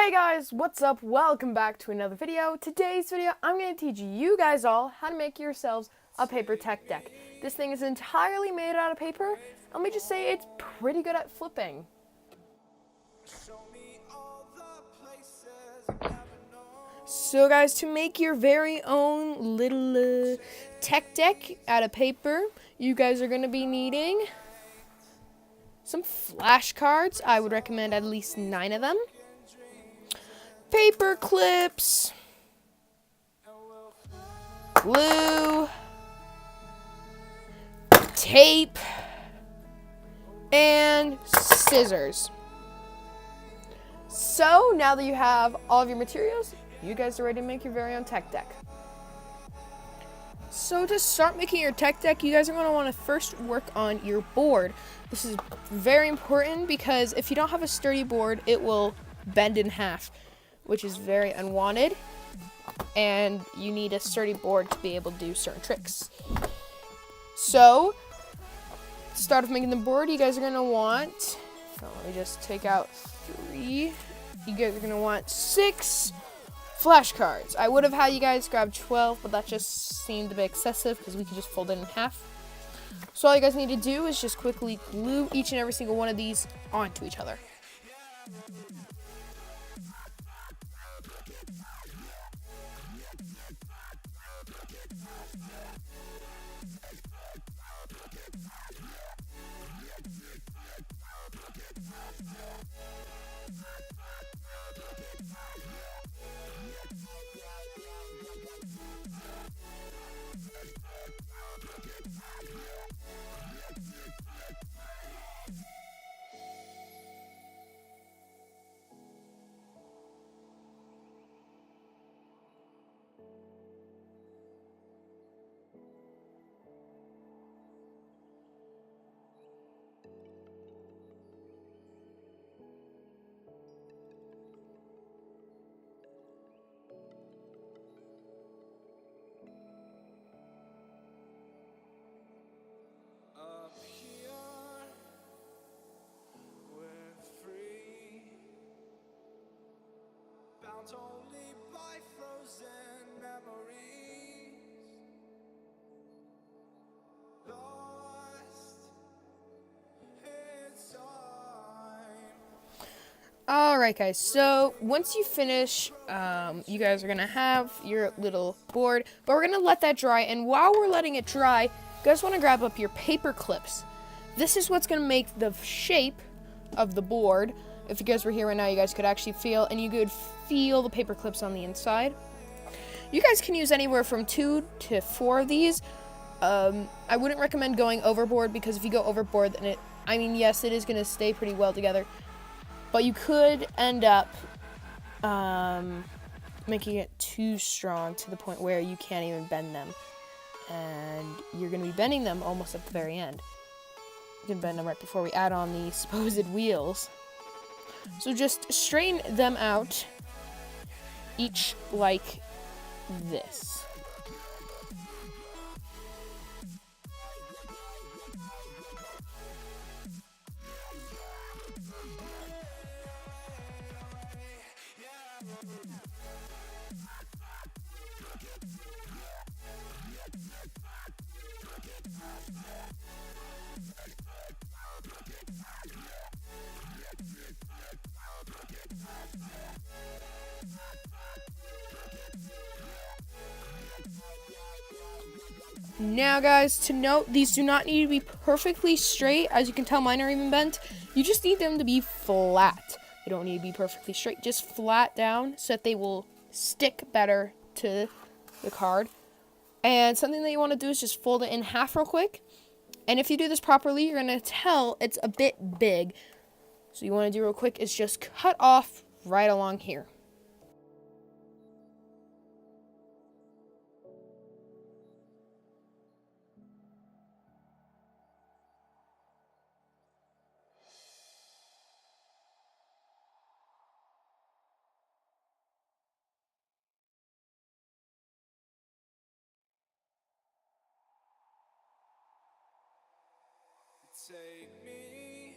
Hey guys, what's up? Welcome back to another video. Today's video, I'm going to teach you guys all how to make yourselves a paper tech deck. This thing is entirely made out of paper. Let me just say it's pretty good at flipping. So guys, to make your very own little tech deck out of paper, you guys are going to be needing some flashcards. I would recommend at least 9 of them. Paper clips, glue, tape, and scissors. So now that you have all of your materials, you guys are ready to make your very own tech deck. So to start making your tech deck, you guys are going to want to first work on your board. This is very important because if you don't have a sturdy board, it will bend in half, which is very unwanted, and you need a sturdy board to be able to do certain tricks. So, to start with making the board, you guys are going to want, so let me just take out 3, you guys are going to want 6 flashcards. I would have had you guys grab 12, but that just seemed a bit excessive because we could just fold it in half. So all you guys need to do is just quickly glue each and every single one of these onto each other. Only by frozen memories, lost in time. Alright guys, so once you finish, you guys are going to have your little board, but we're going to let that dry, and while we're letting it dry, you guys want to grab up your paper clips. This is what's going to make the shape of the board. If you guys were here right now, you guys could actually feel the paper clips on the inside. You guys can use anywhere from 2 to 4 of these. I wouldn't recommend going overboard, because if you go overboard, then yes, it is going to stay pretty well together, but you could end up making it too strong to the point where you can't even bend them, and you're going to be bending them almost at the very end. You can bend them right before we add on the supposed wheels. So just straighten them out, each like this. Now guys, to note, these do not need to be perfectly straight. As you can tell, mine are even bent. You just need them to be flat. They don't need to be perfectly straight, just flat down so that they will stick better to the card. And something that you want to do is just fold it in half real quick. And if you do this properly, you're going to tell it's a bit big. So you want to do real quick is just cut off right along here. Take me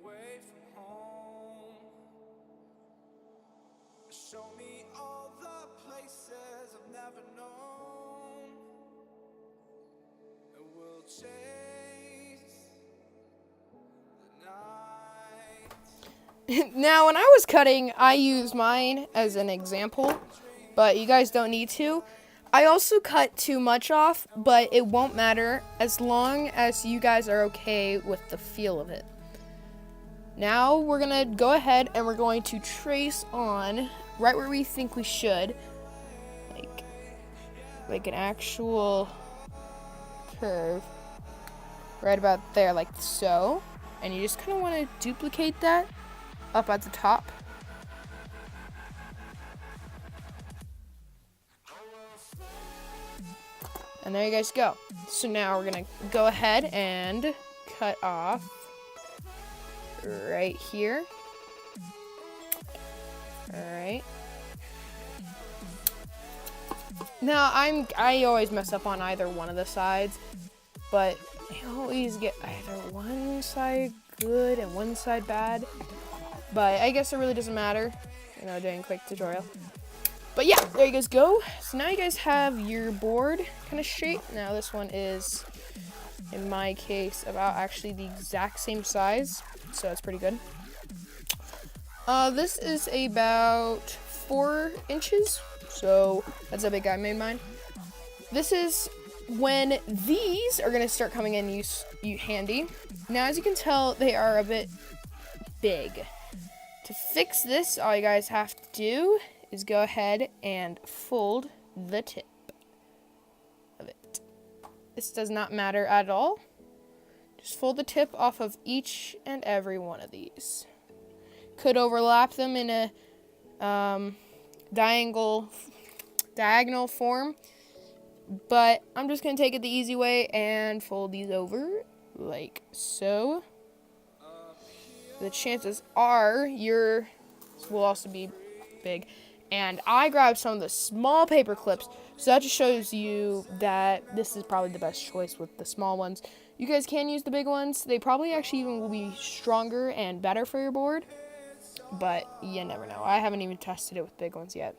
away from home. Show me all the places I've never known, and we'll chase the night. Now, when I was cutting, I used mine as an example, but you guys don't need to. I also cut too much off, but it won't matter as long as you guys are okay with the feel of it. Now, we're going to go ahead and we're going to trace on right where we think we should, like an actual curve, right about there, like so. And you just kind of want to duplicate that up at the top. And there you guys go. So now we're gonna go ahead and cut off right here. Alright. Now I always mess up on either one of the sides, but I always get either one side good and one side bad. But I guess it really doesn't matter, doing a quick tutorial. But yeah, there you guys go. So now you guys have your board kind of shape. Now this one is, in my case, about actually the exact same size. So that's pretty good. This is about 4 inches. So that's how big I made mine. This is when these are going to start coming in handy. Now, as you can tell, they are a bit big. To fix this, all you guys have to do is go ahead and fold the tip of it. This does not matter at all. Just fold the tip off of each and every one of these. Could overlap them in a diagonal form, but I'm just going to take it the easy way and fold these over like so. The chances are yours will also be big. And I grabbed some of the small paper clips, so that just shows you that this is probably the best choice with the small ones. You guys can use the big ones. They probably actually even will be stronger and better for your board, but you never know. I haven't even tested it with big ones yet.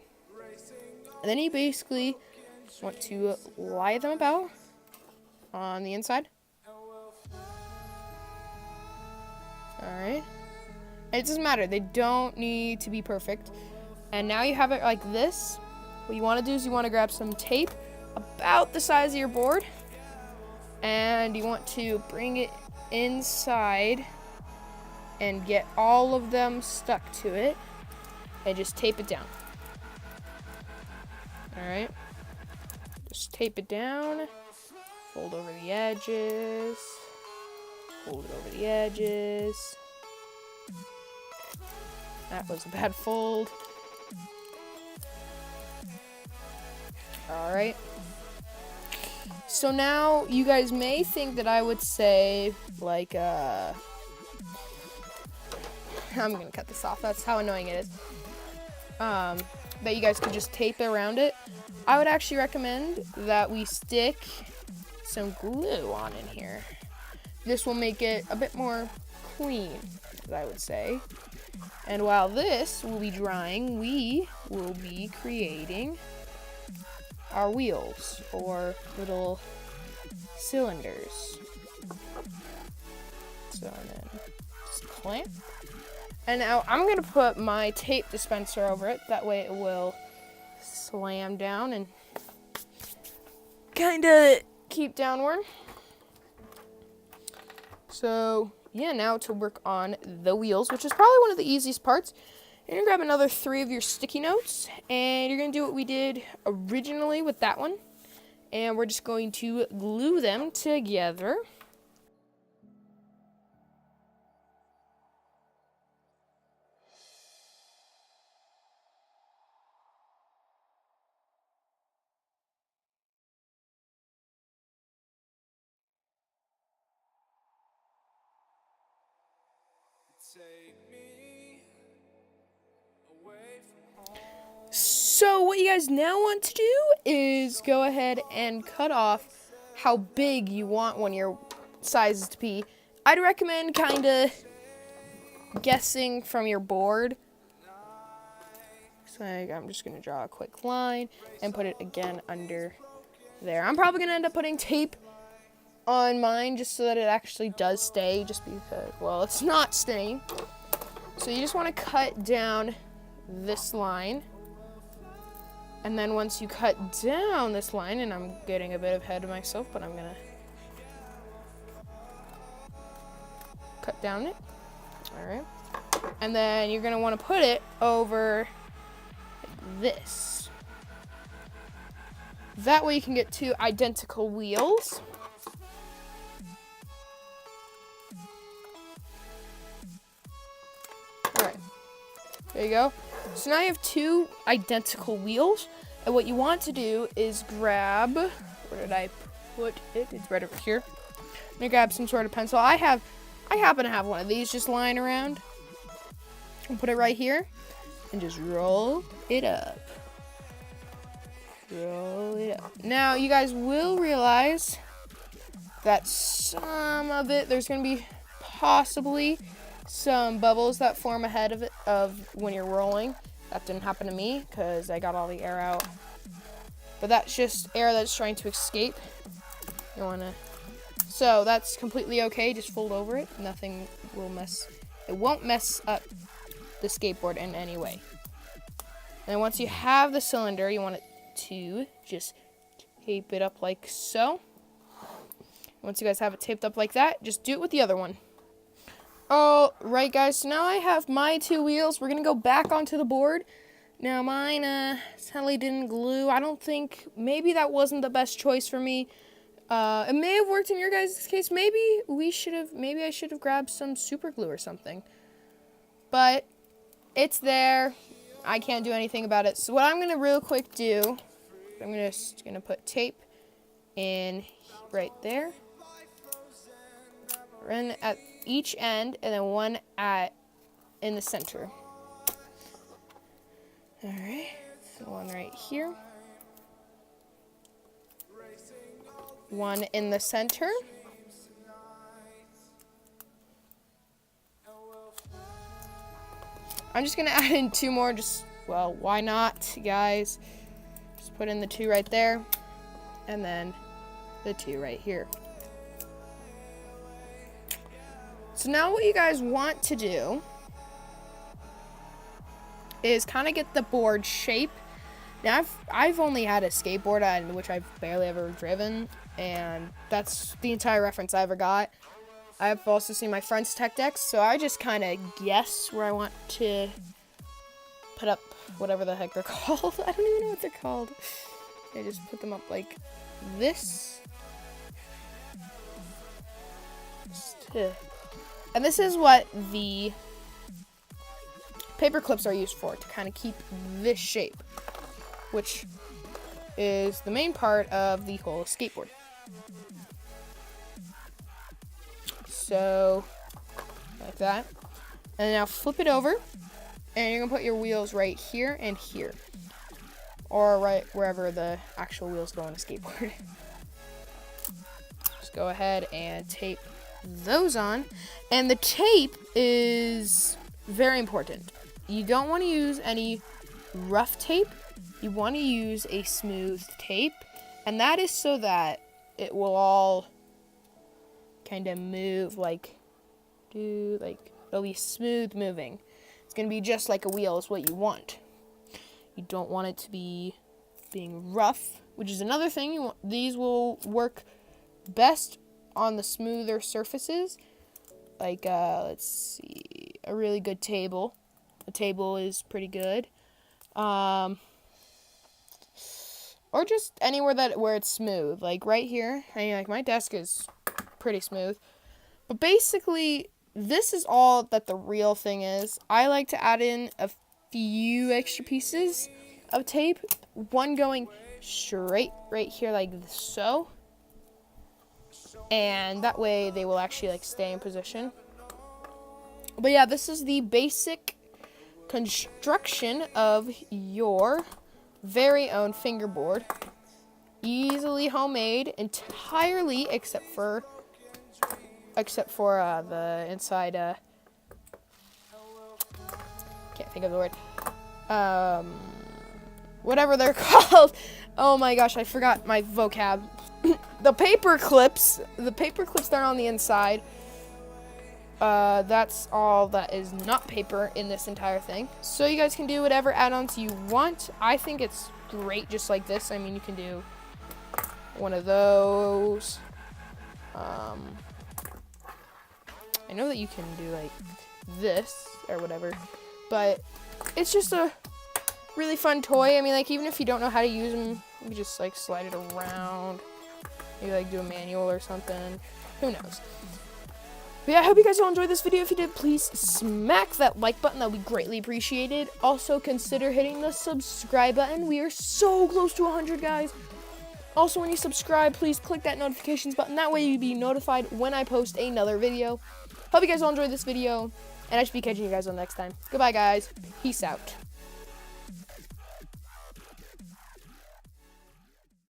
And then you basically want to lie them about on the inside. Alright. It doesn't matter. They don't need to be perfect. And now you have it like this. What you want to do is you want to grab some tape about the size of your board. And you want to bring it inside and get all of them stuck to it. And just tape it down. Alright. Just tape it down. Fold over the edges. Fold it over the edges. That was a bad fold. Alright. So now you guys may think that I would say, like, I'm gonna cut this off. That's how annoying it is. That you guys could just tape around it. I would actually recommend that we stick some glue on in here. This will make it a bit more clean, as I would say. And while this will be drying, we will be creating our wheels, or little cylinders. So then just clamp. And now I'm going to put my tape dispenser over it. That way it will slam down and kind of keep downward. So yeah, now to work on the wheels, which is probably one of the easiest parts. You're going to grab another 3 of your sticky notes, and you're going to do what we did originally with that one. And we're just going to glue them together. Take me away from home. So what you guys now want to do is go ahead and cut off how big you want one of your sizes to be. I'd recommend kind of guessing from your board. So I'm just going to draw a quick line and put it again under there. I'm probably going to end up putting tape on mine just so that it actually does stay, just because, well, it's not staying. So you just want to cut down this line. And then once you cut down this line, and I'm getting a bit ahead of myself, but I'm going to cut down it. All right. And then you're going to want to put it over this. That way you can get two identical wheels. All right. There you go. So now you have two identical wheels. And what you want to do is grab, where did I put it? It's right over here. I'm going to grab some sort of pencil. I happen to have one of these just lying around. And put it right here. And just roll it up. Roll it up. Now, you guys will realize that some of it, there's going to be possibly some bubbles that form ahead of it, of when you're rolling. That didn't happen to me because I got all the air out. But that's just air that's trying to escape. You want to... So, that's completely okay. Just fold over it. Nothing will mess... It won't mess up the skateboard in any way. And once you have the cylinder, you want it to just tape it up like so. Once you guys have it taped up like that, just do it with the other one. All right, guys, so now I have my two wheels. We're going to go back onto the board. Now, mine sadly didn't glue. I don't think, maybe that wasn't the best choice for me. It may have worked in your guys' case. Maybe I should have grabbed some super glue or something. But it's there. I can't do anything about it. So what I'm going to real quick do, I'm just going to put tape in right there. One at each end, and then one in the center. Alright, so one right here. One in the center. I'm just going to add in two more, well, why not, guys? Just put in the two right there, and then the two right here. So now what you guys want to do is kind of get the board shape. Now, I've only had a skateboard in which I've barely ever driven, and that's the entire reference I ever got. I've also seen my friends' tech decks, so I just kind of guess where I want to put up whatever the heck they're called. I don't even know what they're called. I just put them up like this. And this is what the paper clips are used for, to kind of keep this shape, which is the main part of the whole skateboard. So, like that. And now flip it over, and you're going to put your wheels right here and here. Or right wherever the actual wheels go on a skateboard. Just go ahead and tape those on. And the tape is very important. You don't want to use any rough tape. You want to use a smooth tape. And that is so that it will all kind of move it'll be smooth moving. It's going to be just like a wheel is what you want. You don't want it to be being rough, which is another thing. These will work best on the smoother surfaces. Like, let's see, a really good table. A table is pretty good. Or just anywhere where it's smooth. Like right here. I mean, like my desk is pretty smooth. But basically, this is all that the real thing is. I like to add in a few extra pieces of tape. One going straight right here like so. And that way they will actually like stay in position. But yeah, this is the basic construction of your very own fingerboard. Easily homemade, entirely except for the inside, can't think of the word. whatever they're called. Oh my gosh, I forgot my vocab. The paper clips that are on the inside. That's all that is not paper in this entire thing. So you guys can do whatever add-ons you want. I think it's great just like this. I mean, you can do one of those. I know that you can do like this or whatever, but it's just a really fun toy. I mean, like, even if you don't know how to use them, you can just like slide it around. Maybe like do a manual or something. Who knows? But yeah, I hope you guys all enjoyed this video. If you did, please smack that like button. That would be greatly appreciated. Also, consider hitting the subscribe button. We are so close to 100, guys. Also, when you subscribe, please click that notifications button. That way you'll be notified when I post another video. Hope you guys all enjoyed this video, and I should be catching you guys on next time. Goodbye, guys. Peace out.